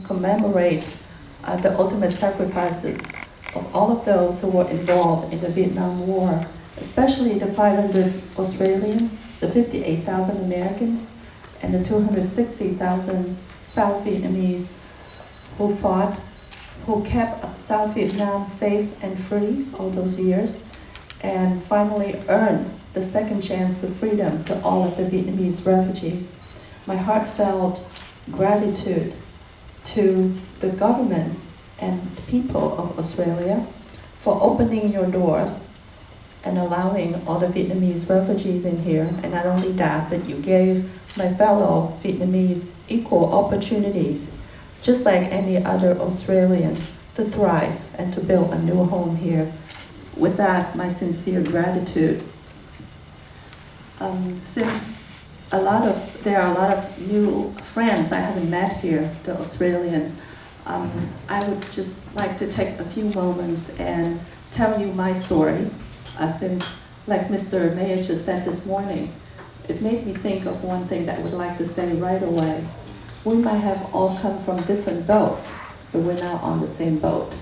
commemorate the ultimate sacrifices of all of those who were involved in the Vietnam War, especially the 500 Australians, the 58,000 Americans, and the 260,000 South Vietnamese who fought, who kept South Vietnam safe and free all those years, and finally earned the second chance to freedom to all of the Vietnamese refugees. My heartfelt gratitude to the government and the people of Australia for opening your doors and allowing all the Vietnamese refugees in here. And not only that, but you gave my fellow Vietnamese equal opportunities, just like any other Australian, to thrive and to build a new home here. With that, my sincere gratitude. Since there are a lot of new friends I haven't met here, the Australians, I would just like to take a few moments and tell you my story, since, like Mr. Mayor just said this morning, it made me think of one thing that I would like to say right away. We might have all come from different boats, but we're now on the same boat.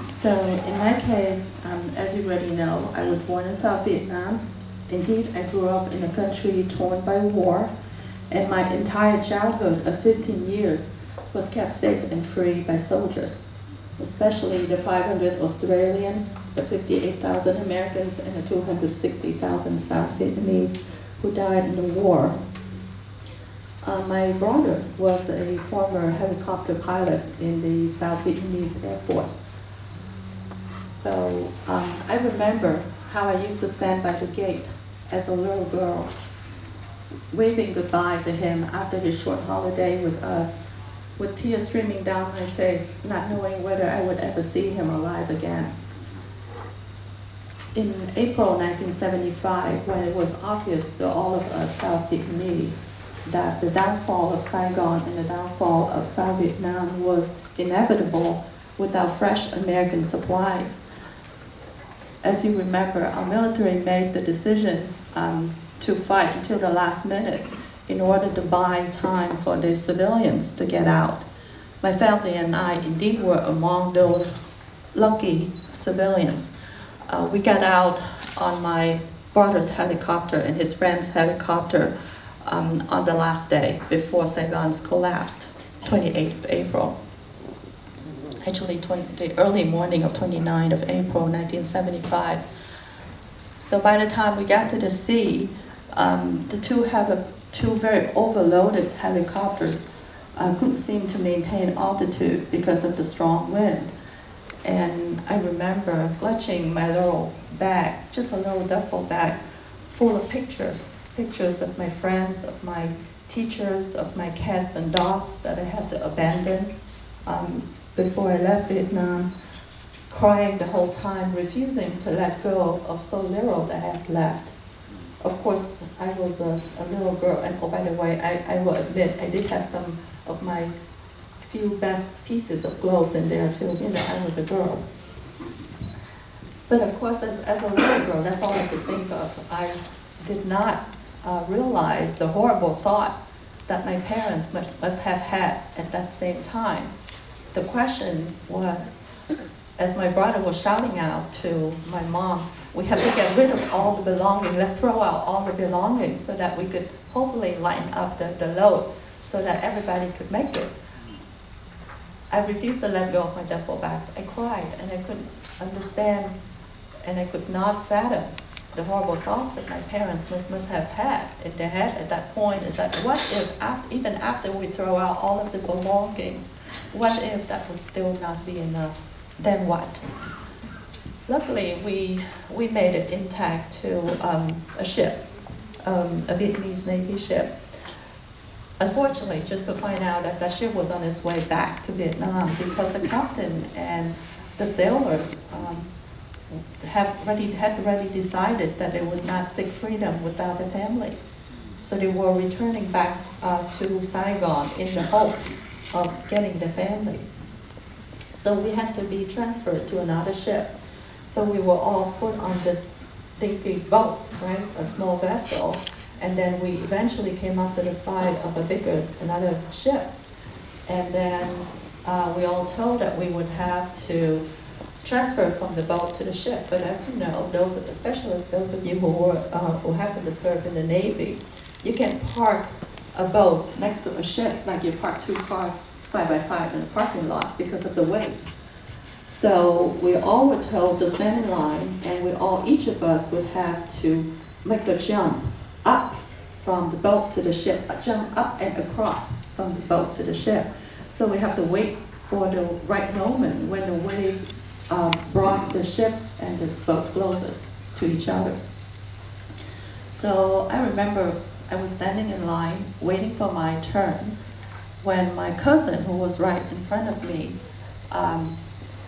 So in my case, as you already know, I was born in South Vietnam. Indeed, I grew up in a country torn by war, and my entire childhood of 15 years was kept safe and free by soldiers, especially the 500 Australians, the 58,000 Americans, and the 260,000 South Vietnamese who died in the war. My brother was a former helicopter pilot in the South Vietnamese Air Force. So I remember how I used to stand by the gate as a little girl, waving goodbye to him after his short holiday with us, with tears streaming down my face, not knowing whether I would ever see him alive again. In April 1975, when it was obvious to all of us South Vietnamese that the downfall of Saigon and the downfall of South Vietnam was inevitable without fresh American supplies, as you remember, our military made the decision to fight until the last minute in order to buy time for the civilians to get out. My family and I indeed were among those lucky civilians. We got out on my brother's helicopter and his friend's helicopter on the last day before Saigon's collapsed, 28th of April. Actually, the early morning of 29th of April, 1975. So by the time we got to the sea, the two very overloaded helicopters couldn't seem to maintain altitude because of the strong wind. And I remember clutching my little bag, just a little duffel bag, full of pictures of my friends, of my teachers, of my cats and dogs that I had to abandon before I left Vietnam, crying the whole time, refusing to let go of so little that I had left. Of course, I was a little girl, and oh, by the way, I will admit I did have some of my few best pieces of clothes in there too. You know, I was a girl. But of course, as a little girl, that's all I could think of. I did not realize the horrible thought that my parents must have had at that same time. The question was, as my brother was shouting out to my mom, we have to get rid of all the belongings, let's throw out all the belongings so that we could hopefully lighten up the load so that everybody could make it. I refused to let go of my duffel bags. I cried and I couldn't understand and I could not fathom the horrible thoughts that my parents must have had in their head at that point. Is that what if, even after we throw out all of the belongings, what if that would still not be enough? Then what? Luckily, we made it intact to a ship, a Vietnamese Navy ship. Unfortunately, just to find out that that ship was on its way back to Vietnam because the captain and the sailors had already decided that they would not seek freedom without their families. So they were returning back to Saigon in the hope of getting their families. So we had to be transferred to another ship. So we were all put on this dinky boat, right, a small vessel, and then we eventually came up to the side of another ship, and then we all told that we would have to transfer from the boat to the ship. But as you know, especially those of you who happen to serve in the Navy, you can't park a boat next to a ship like you park two cars side by side in a parking lot because of the waves. So we all were told to stand in line, and each of us would have to make a jump up from the boat to the ship, a jump up and across from the boat to the ship. So we have to wait for the right moment when the waves brought the ship and the boat closest to each other. So I remember I was standing in line waiting for my turn when my cousin, who was right in front of me,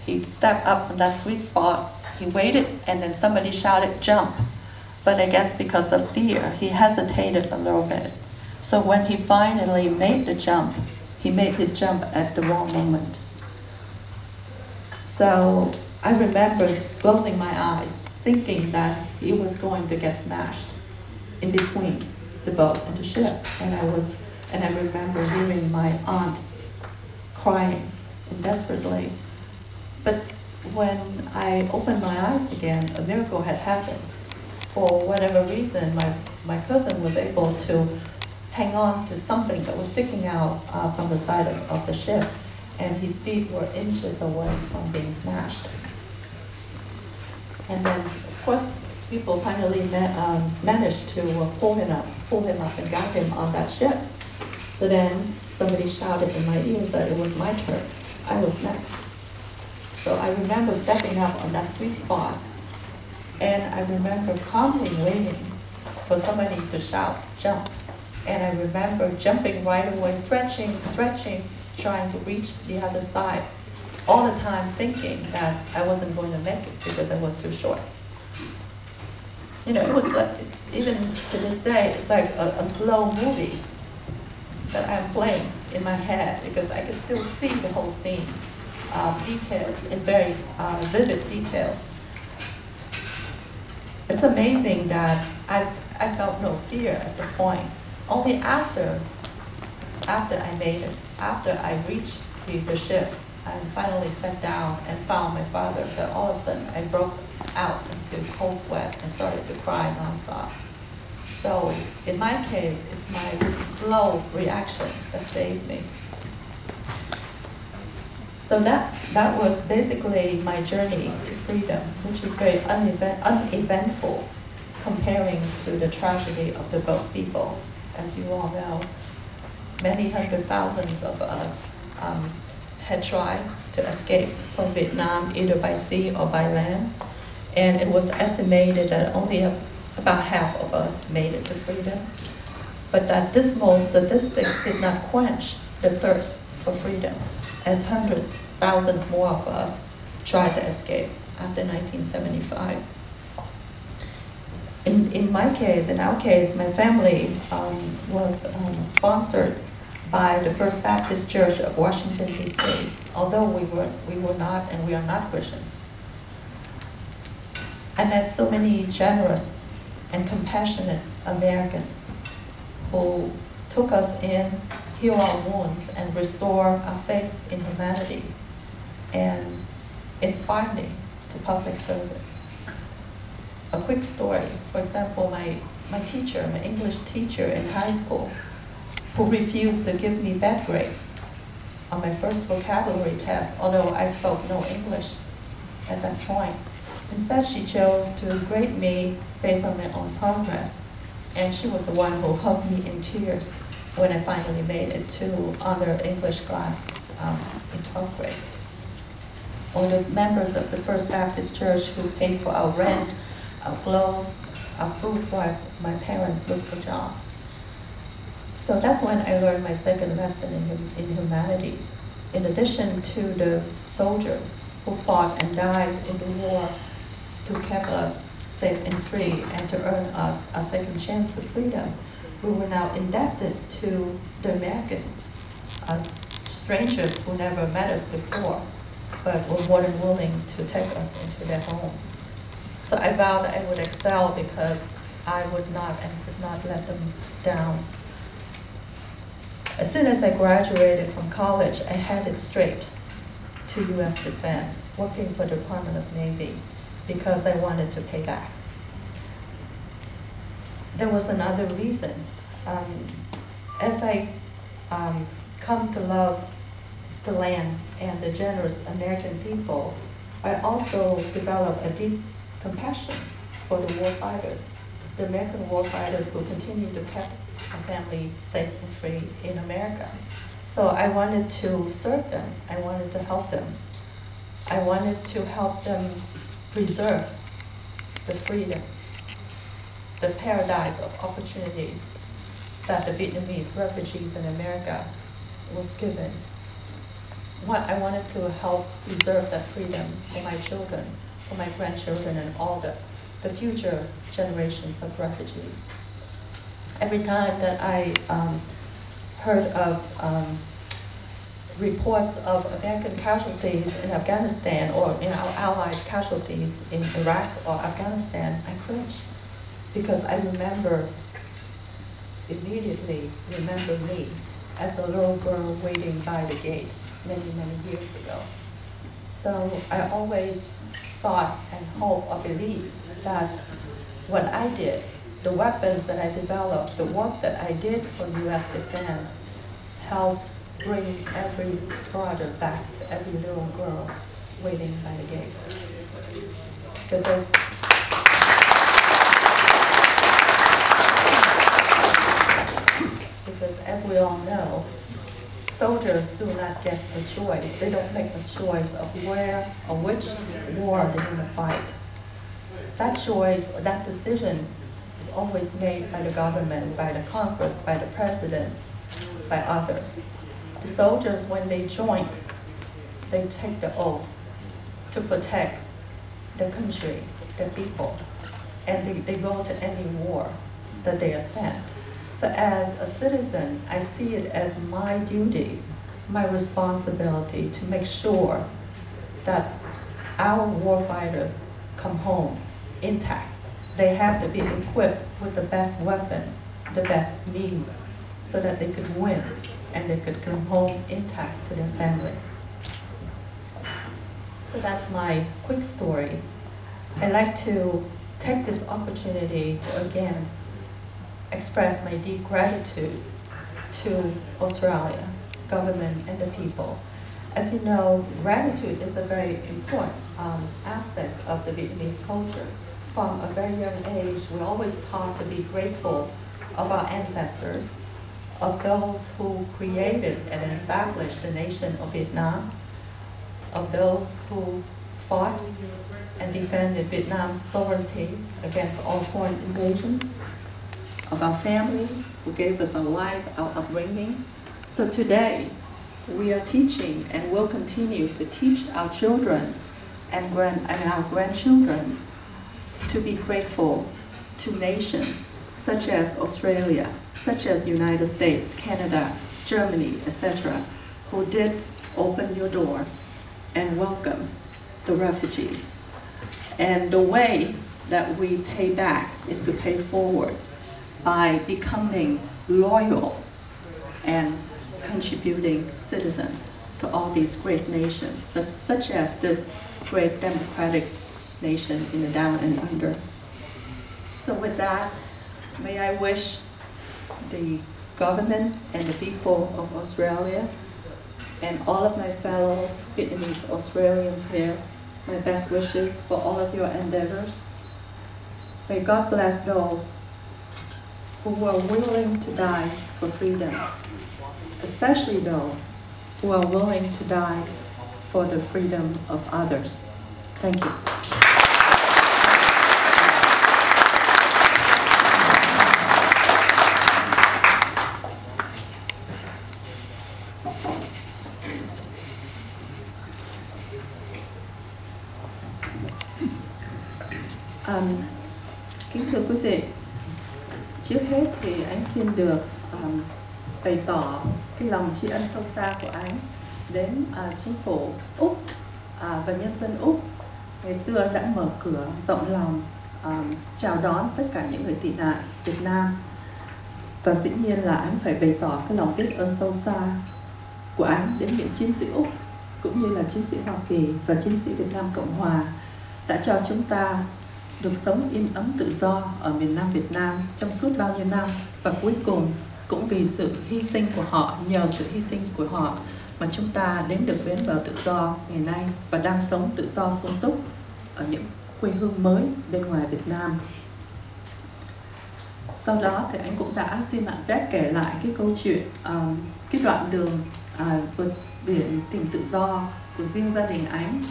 he stepped up on that sweet spot, he waited, and then somebody shouted, "Jump." But I guess because of fear, he hesitated a little bit. So when he finally made the jump, he made his jump at the wrong moment. So I remember closing my eyes, thinking that he was going to get smashed in between the boat and the ship. And I remember hearing my aunt crying desperately. But when I opened my eyes again, a miracle had happened. For whatever reason, my cousin was able to hang on to something that was sticking out from the side of the ship, and his feet were inches away from being smashed. And then, of course, people finally managed to pull him up and got him on that ship. So then somebody shouted in my ears that it was my turn. I was next. So I remember stepping up on that sweet spot, and I remember calmly waiting for somebody to shout, "Jump." And I remember jumping right away, stretching, trying to reach the other side, all the time thinking that I wasn't going to make it because I was too short. You know, it was like, even to this day, it's like a slow movie that I'm playing in my head because I can still see the whole scene, detailed in very vivid details. It's amazing that I felt no fear at the point. Only after I made it, after I reached the ship and finally sat down and found my father, that all of a sudden I broke out into cold sweat and started to cry nonstop. So in my case, it's my slow reaction that saved me. So that was basically my journey to freedom, which is very uneventful comparing to the tragedy of the boat people. As you all know, many hundred thousands of us had tried to escape from Vietnam either by sea or by land, and it was estimated that only about half of us made it to freedom. But that dismal statistics did not quench the thirst for freedom, as hundreds, thousands more of us tried to escape after 1975. In our case, my family was sponsored by the First Baptist Church of Washington, D.C., although we were not, and we are not Christians. I met so many generous and compassionate Americans who took us in, heal our wounds, and restore our faith in humanities, and inspired me to public service. A quick story, for example, my English teacher in high school, who refused to give me bad grades on my first vocabulary test, although I spoke no English at that point. Instead, she chose to grade me based on my own progress, and she was the one who hugged me in tears when I finally made it to honor English class in 12th grade. Or the members of the First Baptist Church who paid for our rent, our clothes, our food while my parents looked for jobs. So that's when I learned my second lesson in humanities. In addition to the soldiers who fought and died in the war to keep us safe and free and to earn us a second chance of freedom, we were now indebted to the Americans, strangers who never met us before, but were more than willing to take us into their homes. So I vowed that I would excel because I would not and could not let them down. As soon as I graduated from college, I headed straight to U.S. Defense, working for the Department of Navy, because I wanted to pay back. There was another reason. As I come to love the land and the generous American people, I also developed a deep compassion for the war fighters, the American war fighters who continue to keep our family safe and free in America. So I wanted to serve them. I wanted to help them. I wanted to help them preserve the freedom, the paradise of opportunities that the Vietnamese refugees in America was given. I wanted to help preserve that freedom for my children, for my grandchildren, and all the future generations of refugees. Every time that I heard of reports of American casualties in Afghanistan, or our allies' casualties in Iraq or Afghanistan, I cringe, because I immediately remember me as a little girl waiting by the gate many, many years ago. So I always thought and hoped or believed that what I did, the weapons that I developed, the work that I did for U.S. Defense, helped bring every brother back to every little girl waiting by the gate. Because as we all know, soldiers do not get a choice. They don't make a choice of where or which war they're going to fight. That choice or that decision is always made by the government, by the Congress, by the president, by others. The soldiers, when they join, they take the oath to protect their country, their people, and they go to any war that they are sent. So as a citizen, I see it as my duty, my responsibility to make sure that our warfighters come home intact. They have to be equipped with the best weapons, the best means, so that they could win and they could come home intact to their family. So that's my quick story. I'd like to take this opportunity to again express my deep gratitude to Australia, government, and the people. As you know, gratitude is a very important aspect of the Vietnamese culture. From a very young age, we're always taught to be grateful of our ancestors, of those who created and established the nation of Vietnam, of those who fought and defended Vietnam's sovereignty against all foreign invasions, of our family who gave us our life, our upbringing. So today, we are teaching and will continue to teach our children and our grandchildren to be grateful to nations such as Australia, such as United States, Canada, Germany, etc., who did open your doors and welcome the refugees. And the way that we pay back is to pay forward by becoming loyal and contributing citizens to all these great nations, such as this great democratic nation in the Down and Under. So with that, may I wish the government and the people of Australia and all of my fellow Vietnamese Australians here my best wishes for all of your endeavors. May God bless those who were willing to die for freedom, especially those who are willing to die for the freedom of others. Thank you. Kính thưa quý vị, trước hết thì anh xin được bày tỏ cái lòng tri ân sâu xa của anh đến chính phủ Úc và nhân dân Úc ngày xưa đã mở cửa rộng lòng chào đón tất cả những người tị nạn Việt Nam. Và dĩ nhiên là anh phải bày tỏ cái lòng biết ơn sâu xa của anh đến những chiến sĩ Úc cũng như là chiến sĩ Hoa Kỳ và chiến sĩ Việt Nam Cộng Hòa đã cho chúng ta được sống yên ấm tự do ở miền Nam Việt Nam trong suốt bao nhiêu năm. Và cuối cùng cũng vì sự hy sinh của họ, nhờ sự hy sinh của họ mà chúng ta đến được bến bờ tự do ngày nay và đang sống tự do sung túc ở những quê hương mới bên ngoài Việt Nam. Sau đó thì anh cũng đã xin bạn phép kể lại cái câu chuyện, cái đoạn đường vượt biển tìm tự do của riêng gia đình anh.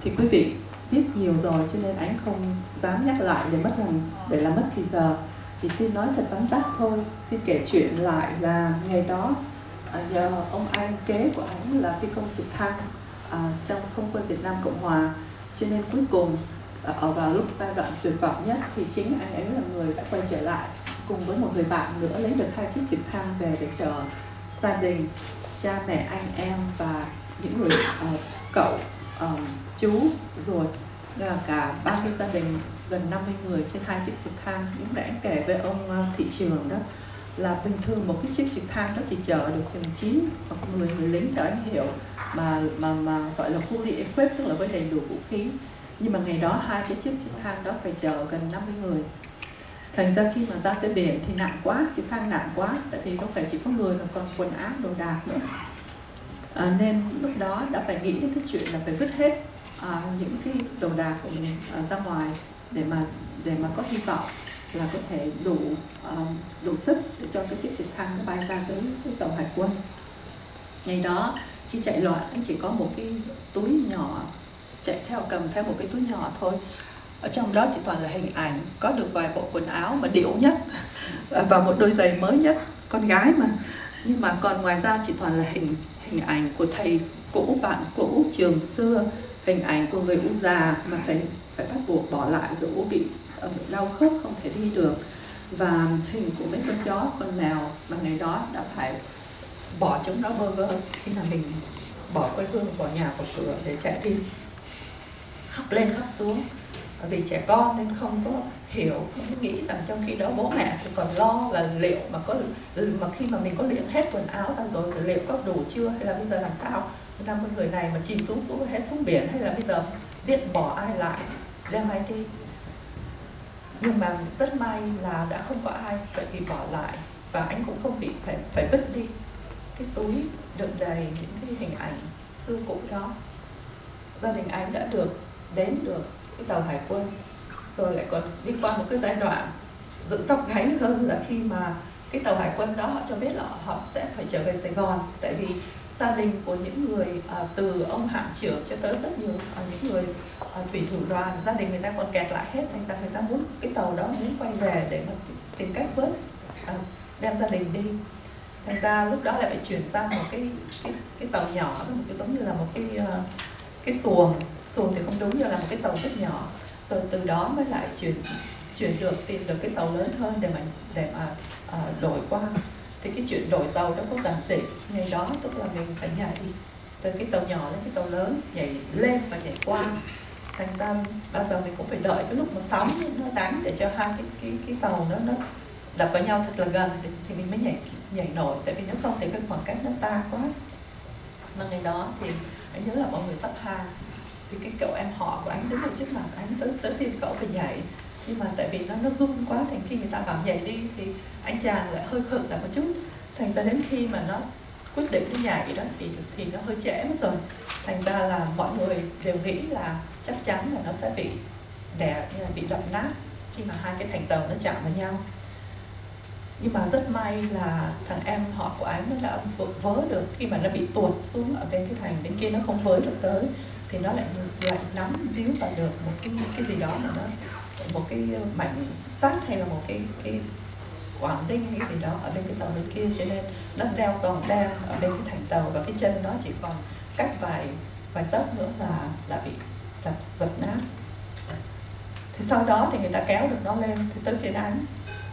Thì quý vị biết nhiều rồi cho nên anh không dám nhắc lại để làm mất thì giờ. Chỉ xin nói thật vắn tắt thôi. Xin kể chuyện lại là ngày đó nhờ ông anh kế của anh là phi công trực thăng trong không quân Việt Nam Cộng Hòa, cho nên cuối cùng ở vào lúc giai đoạn tuyệt vọng nhất thì chính anh ấy là người đã quay trở lại cùng với một người bạn nữa lấy được 2 chiếc trực thăng về để chở gia đình, cha mẹ, anh em và những người cậu, chú, ruột, cả 30 gia đình, gần 50 người trên 2 chiếc trực thăng. Những nãy anh kể với ông thị trường đó là bình thường một cái chiếc trực thăng đó chỉ chở được chừng 9 hoặc 10 người lính theo anh hiểu, mà gọi là fully equipped, tức là với đầy đủ vũ khí. Nhưng mà ngày đó 2 cái chiếc trực thăng đó phải chở gần 50 người. Thành ra khi mà ra tới biển thì nặng quá, trực thăng nặng quá, tại vì không phải chỉ có người mà còn quần áo, đồ đạc nữa. Nên lúc đó đã phải nghĩ đến cái chuyện là phải vứt hết những cái đồ đạc của mình ra ngoài để mà có hy vọng là có thể đủ sức để cho cái chiếc trực thăng nó bay ra tới tàu hải quân. Ngày đó khi chạy loạn anh chỉ có một cái túi nhỏ, cầm theo một cái túi nhỏ thôi. Ở trong đó chỉ toàn là hình ảnh, có được vài bộ quần áo mà điệu nhất và một đôi giày mới nhất, con gái mà. Nhưng mà còn ngoài ra chỉ toàn là hình ảnh của thầy cũ, bạn cũ trường xưa, hình ảnh của người U già mà phải bắt buộc bỏ lại, vì U bị đau khớp không thể đi được, và hình của mấy con chó, con mèo mà ngày đó đã phải bỏ chúng nó bơ vơ khi mà mình bỏ quê hương, bỏ nhà, bỏ cửa để chạy đi. Khóc lên khóc xuống vì trẻ con nên không có hiểu, không có nghĩ rằng trong khi đó bố mẹ thì còn lo là liệu mà khi mà mình có liệm hết quần áo ra rồi thì liệu có đủ chưa, hay là bây giờ làm sao 50 người này mà chìm xuống hết xuống biển, hay là bây giờ biết bỏ ai lại, đem ai đi. Nhưng mà rất may là đã không có ai phải bị bỏ lại, và anh cũng không bị phải vứt đi cái túi đựng đầy những cái hình ảnh xưa cũ đó. Gia đình anh đã đến được cái tàu hải quân, rồi lại còn đi qua một cái giai đoạn dựng tóc gáy hơn là khi mà cái tàu hải quân đó họ cho biết là họ sẽ phải trở về Sài Gòn, tại vì gia đình của những người từ ông hạm trưởng cho tới rất nhiều những người thủy thủ đoàn, gia đình người ta còn kẹt lại hết, thành ra người ta muốn cái tàu đó muốn quay về để mà tìm cách vớt, đem gia đình đi. Thành ra lúc đó lại phải chuyển sang một cái tàu nhỏ, một cái giống như là một cái xuồng thì không đúng, như là một cái tàu rất nhỏ, rồi từ đó mới lại tìm được cái tàu lớn hơn để mà đổi qua. Thì cái chuyện đổi tàu đó có giản dị, ngày đó tức là mình phải nhảy từ cái tàu nhỏ lên cái tàu lớn, nhảy lên và nhảy qua. Thành ra bao giờ mình cũng phải đợi cái lúc mà sóng nó đánh để cho hai cái tàu nó đập vào nhau thật là gần thì mình mới nhảy nổi, tại vì nếu không thì cái khoảng cách nó xa quá. Mà ngày đó thì anh nhớ là mọi người sắp hàng, thì cái cậu em họ của anh đứng ở trước mặt anh, tới phiên cậu phải nhảy, nhưng mà tại vì nó run quá, thành khi người ta bảo nhảy đi thì anh chàng lại hơi khựng lại một chút, thành ra đến khi mà nó quyết định nó nhảy đó thì nó hơi trễ mất rồi. Thành ra là mọi người đều nghĩ là chắc chắn là nó sẽ bị bị đập nát khi mà hai cái thành tàu nó chạm vào nhau. Nhưng mà rất may là thằng em họ của anh nó đã vớ được, khi mà nó bị tuột xuống ở bên cái thành bên kia nó không với được tới, thì nó lại nắm víu vào được một cái gì đó mà nó một cái mảnh sắt hay là một cái quảng đinh hay cái gì đó ở bên cái tàu bên kia, cho nên nó đeo toàn đen ở bên cái thành tàu, và cái chân nó chỉ còn cách vài tấc nữa là bị giật nát. Thì sau đó thì người ta kéo được nó lên, thì tới phiên anh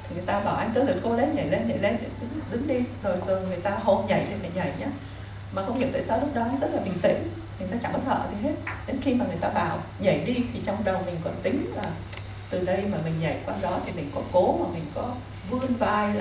thì người ta bảo anh tới lượt cô nhảy lên đứng đi, rồi người ta hô nhảy thì phải nhảy nhé. Mà không hiểu tại sao lúc đó anh rất là bình tĩnh, mình sẽ chẳng có sợ gì hết. Đến khi mà người ta bảo nhảy đi thì trong đầu mình còn tính là từ đây mà mình nhảy qua đó thì mình có cố mà mình có vươn vai